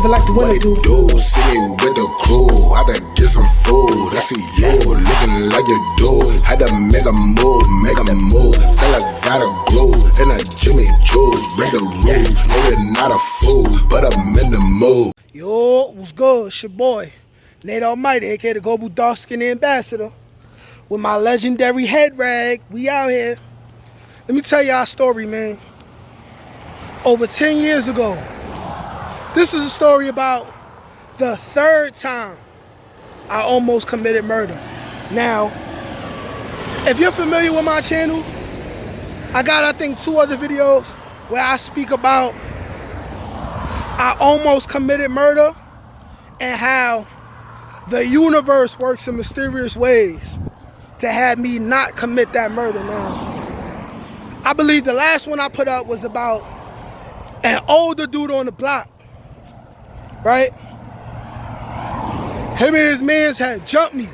living like the winter do. See me with the crew, had to get some food. I see you looking like you do. Had to make a move. Still I gotta grow in a Jimmy Choo. Break the rules, no you're not a fool, but I'm in the mood. Yo, what's good? It's your boy, Nate Almighty, aka the Global Dark Skin Ambassador. With my legendary head rag, we out here. Let me tell y'all a story, man. Over 10 years ago, this is a story about the third time I almost committed murder. Now, if you're familiar with my channel, I got, I think, 2 other videos where I speak about I almost committed murder and how the universe works in mysterious ways to have me not commit that murder. Now, I believe the last one I put up was about an older dude on the block, right? Him and his mans had jumped me.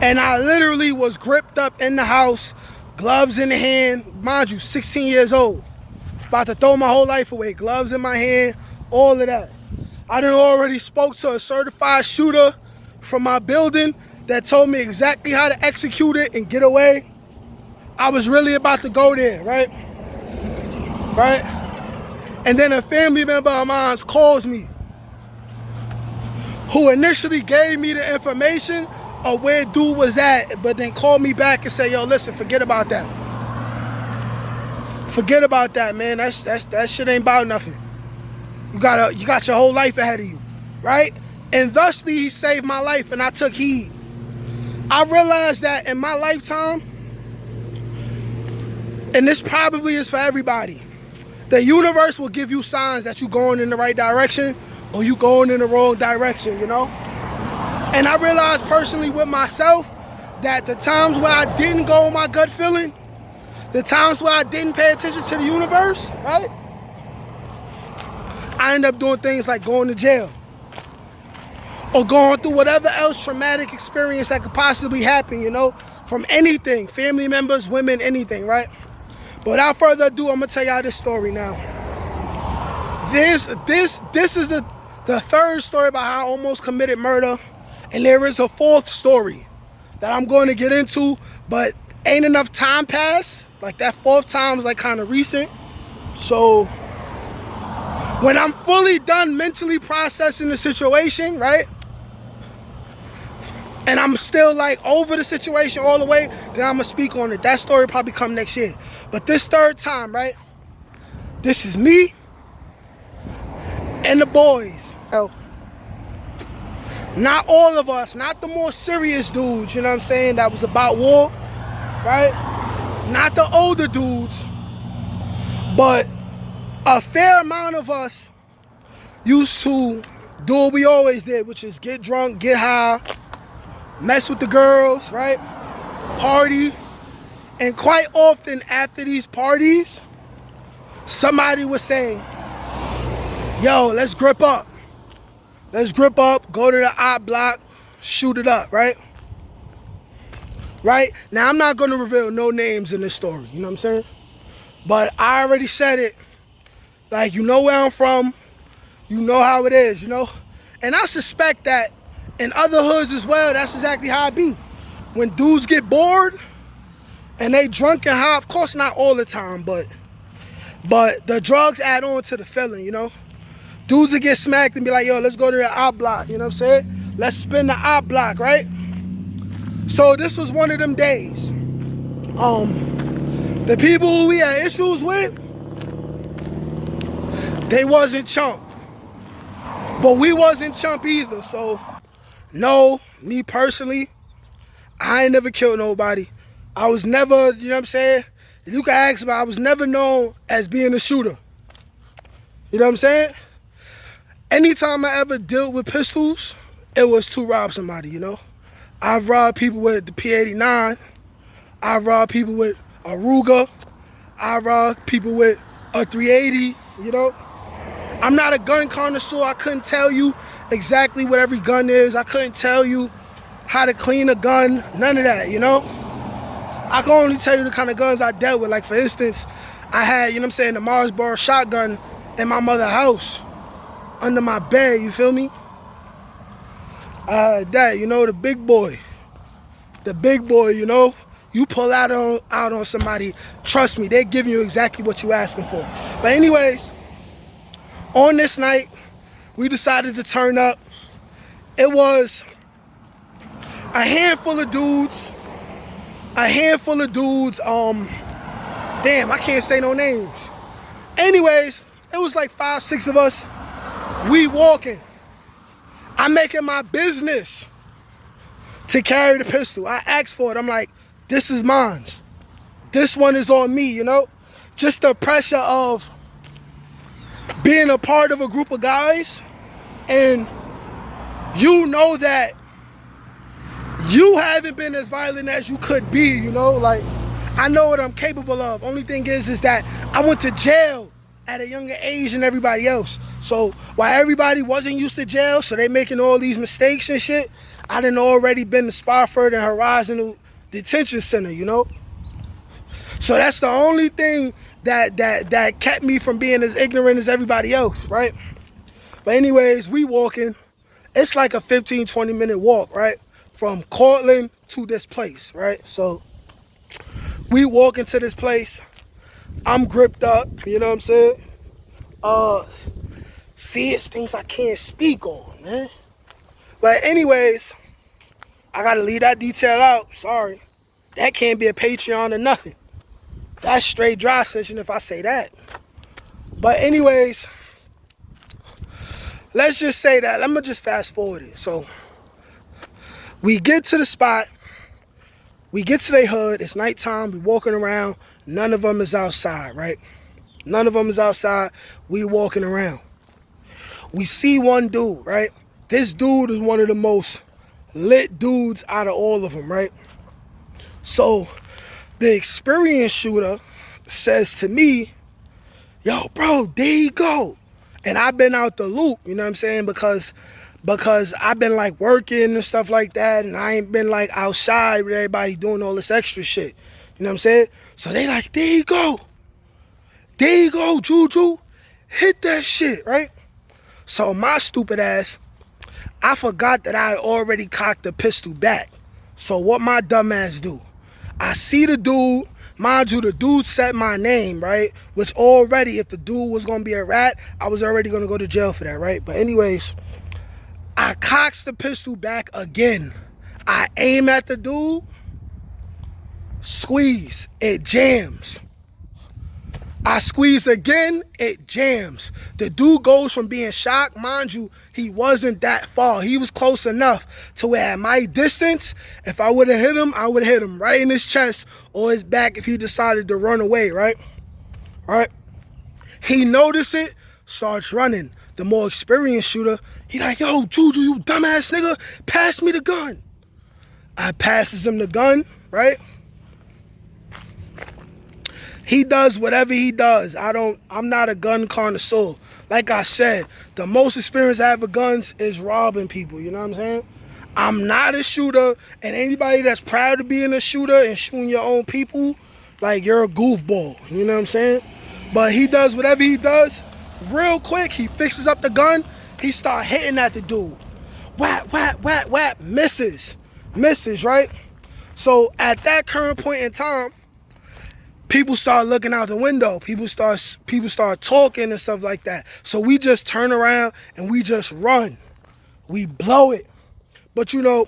And I literally was gripped up in the house, gloves in the hand, mind you, 16 years old. About to throw my whole life away, gloves in my hand, all of that. I done already spoke to a certified shooter from my building that told me exactly how to execute it and get away. I was really about to go there, right? And then a family member of mine calls me, who initially gave me the information of where dude was at, but then called me back and said, yo, listen, forget about that. Forget about that, man. That shit ain't about nothing. You got your whole life ahead of you, right? And thusly, he saved my life, and I took heed. I realized that in my lifetime, and this probably is for everybody, the universe will give you signs that you're going in the right direction or you going in the wrong direction, you know? And I realized personally with myself that the times where I didn't go with my gut feeling, the times where I didn't pay attention to the universe, right? I end up doing things like going to jail or going through whatever else traumatic experience that could possibly happen, you know, from anything, family members, women, anything, right? But without further ado, I'm gonna tell y'all this story now. This is the third story about how I almost committed murder, and there is a fourth story that I'm going to get into, but ain't enough time passed. Like that fourth time is like kind of recent. So when I'm fully done mentally processing the situation, right? And I'm still like over the situation all the way, then I'm gonna speak on it. That story probably come next year. But this third time, right? This is me and the boys. Not all of us, not the more serious dudes, you know what I'm saying, that was about war, right? Not the older dudes, but a fair amount of us used to do what we always did, which is get drunk, get high, mess with the girls, right? Party. And quite often after these parties, somebody would say, yo, let's grip up. Let's grip up, go to the op block, shoot it up, right? Right? Now, I'm not going to reveal no names in this story, you know what I'm saying? But I already said it. Like, you know where I'm from. You know how it is, you know? And I suspect that in other hoods as well, that's exactly how it be. When dudes get bored and they drunk and high, of course not all the time, but the drugs add on to the feeling, you know? Dudes will get smacked and be like, yo, let's go to the op block, you know what I'm saying? Let's spin the op block, right? So this was one of them days. The people who we had issues with, they wasn't chump. But we wasn't chump either, so no, me personally, I ain't never killed nobody. I was never, you know what I'm saying? If you can ask me, I was never known as being a shooter. You know what I'm saying? Anytime I ever dealt with pistols, it was to rob somebody, you know? I've robbed people with the P89. I've robbed people with a Ruger. I've robbed people with a 380, you know? I'm not a gun connoisseur. I couldn't tell you exactly what every gun is. I couldn't tell you how to clean a gun, none of that, you know? I can only tell you the kind of guns I dealt with. Like, for instance, I had, you know what I'm saying, the Marsboro shotgun in my mother's house. under my bed, you feel me? That, you know, the big boy. The big boy, you know? You pull out on somebody, trust me, they're giving you exactly what you're asking for. But anyways, on this night, we decided to turn up. It was a handful of dudes. Damn, I can't say no names. Anyways, it was like 5, 6 of us. We walking. I'm making my business to carry the pistol. I asked for it. I'm like, this is mine. This one is on me, you know? Just the pressure of being a part of a group of guys, and you know that you haven't been as violent as you could be, you know? Like, I know what I'm capable of. Only thing is that I went to jail at a younger age than everybody else. So while everybody wasn't used to jail, so they making all these mistakes and shit, I done already been to Spofford and Horizon Detention Center, you know? So that's the only thing that kept me from being as ignorant as everybody else, right? But anyways, we walking. It's like a 15, 20 minute walk, right? From Cortland to this place, right? So we walk into this place. I'm gripped up, you know what I'm saying? See, it's things I can't speak on, man. But anyways, I gotta leave that detail out. Sorry. That can't be a Patreon or nothing. That's straight dry session if I say that. But anyways, let's just say that. Let me just fast forward it. So we get to the spot. We get to their hood. It's nighttime. We walking around. None of them is outside, right? None of them is outside. We walking around. We see one dude, right? This dude is one of the most lit dudes out of all of them, right? So the experienced shooter says to me, yo, bro, there you go. And I've been out the loop, you know what I'm saying? Because I've been like working and stuff like that, and I ain't been like outside with everybody doing all this extra shit. You know what I'm saying? So they like, there you go. There you go, Juju. Hit that shit, right? So my stupid ass, I forgot that I already cocked the pistol back. So what my dumb ass do? I see the dude. Mind you, the dude said my name, right? Which already, if the dude was gonna be a rat, I was already gonna go to jail for that, right? But anyways, I cocks the pistol back again. I aim at the dude, squeeze, it jams. I squeeze again, it jams. The dude goes from being shocked, mind you, he wasn't that far. He was close enough to where at my distance, if I would have hit him, I would have hit him right in his chest or his back if he decided to run away, right? All right. He noticed it, starts running. The more experienced shooter, he like, yo, Juju, you dumbass nigga, pass me the gun. I passes him the gun, right? He does whatever he does. I'm not a gun connoisseur. Like I said, the most experience I have with guns is robbing people, you know what I'm saying? I'm not a shooter, and anybody that's proud of being a shooter and shooting your own people, like, you're a goofball, you know what I'm saying? But he does whatever he does. Real quick, he fixes up the gun. He start hitting at the dude. Whap, whap, whap, whap. Misses, right? So at that current point in time, people start looking out the window. People start talking and stuff like that. So we just turn around and we just run. We blow it. But you know,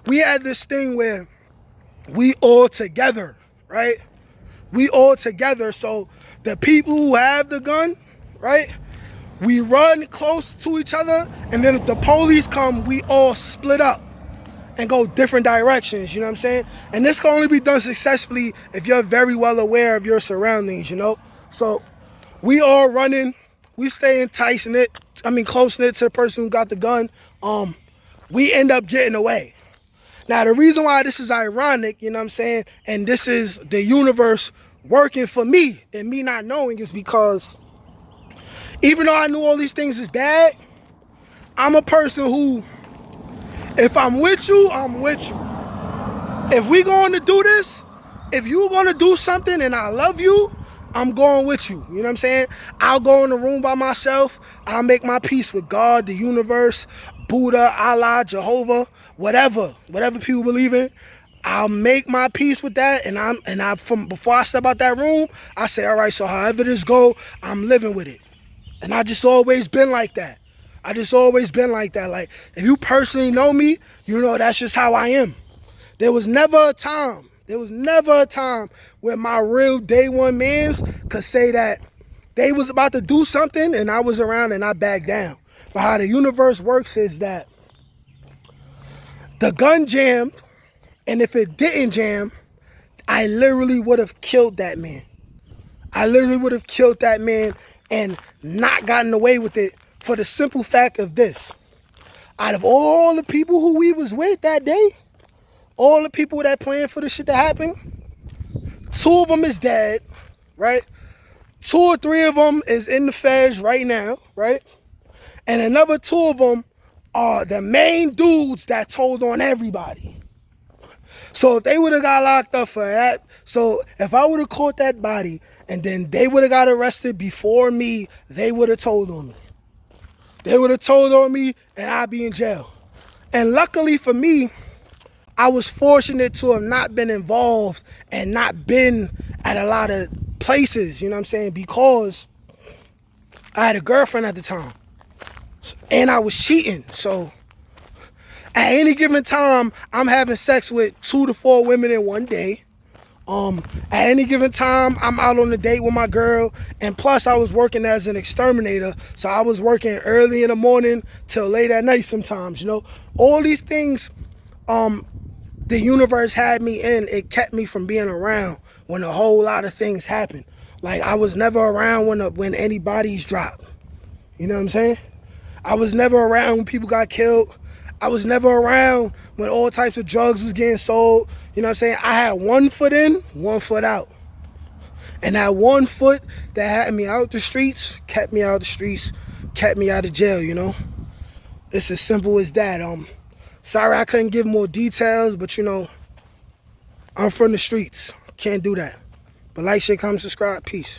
we had this thing where we all together, right? We all together. So the people who have the gun, right? We run close to each other, and then if the police come, we all split up and go different directions, you know what I'm saying? And this can only be done successfully if you're very well aware of your surroundings, you know? So we all running, we staying close-knit to the person who got the gun. We end up getting away. Now, the reason why this is ironic, you know what I'm saying, and this is the universe working for me and me not knowing, is because even though I knew all these things is bad, I'm a person who, if I'm with you, I'm with you. If we going to do this, if you going to do something and I love you, I'm going with you. You know what I'm saying? I'll go in the room by myself. I'll make my peace with God, the universe, Buddha, Allah, Jehovah, whatever people believe in. I'll make my peace with that, and from before I step out that room, I say, all right, so however this go, I'm living with it. And I just always been like that. I just always been like that. Like, if you personally know me, you know that's just how I am. There was never a time where my real day one mans could say that they was about to do something and I was around and I backed down. But how the universe works is that the gun jammed, and if it didn't jam, I literally would have killed that man. I literally would have killed that man and not gotten away with it for the simple fact of this. Out of all the people who we was with that day, all the people that planned for the shit to happen, 2 of them is dead, right? 2 or 3 of them is in the feds right now, right? And another 2 of them are the main dudes that told on everybody. So if they would have got locked up for that, so if I would have caught that body and then they would have got arrested before me, they would have told on me. They would have told on me and I'd be in jail. And luckily for me, I was fortunate to have not been involved and not been at a lot of places, you know what I'm saying? Because I had a girlfriend at the time and I was cheating. So at any given time, I'm having sex with 2 to 4 women in one day. At any given time, I'm out on a date with my girl. And plus, I was working as an exterminator. So I was working early in the morning till late at night sometimes, you know. All these things the universe had me in. It kept me from being around when a whole lot of things happened. Like, I was never around when any bodies dropped. You know what I'm saying? I was never around when people got killed. I was never around when all types of drugs was getting sold. You know what I'm saying? I had 1 foot in, 1 foot out. And that 1 foot that had me out the streets, kept me out the streets, kept me out of jail, you know? It's as simple as that. Sorry I couldn't give more details, but you know, I'm from the streets. Can't do that. But like, share, comment, subscribe. Peace.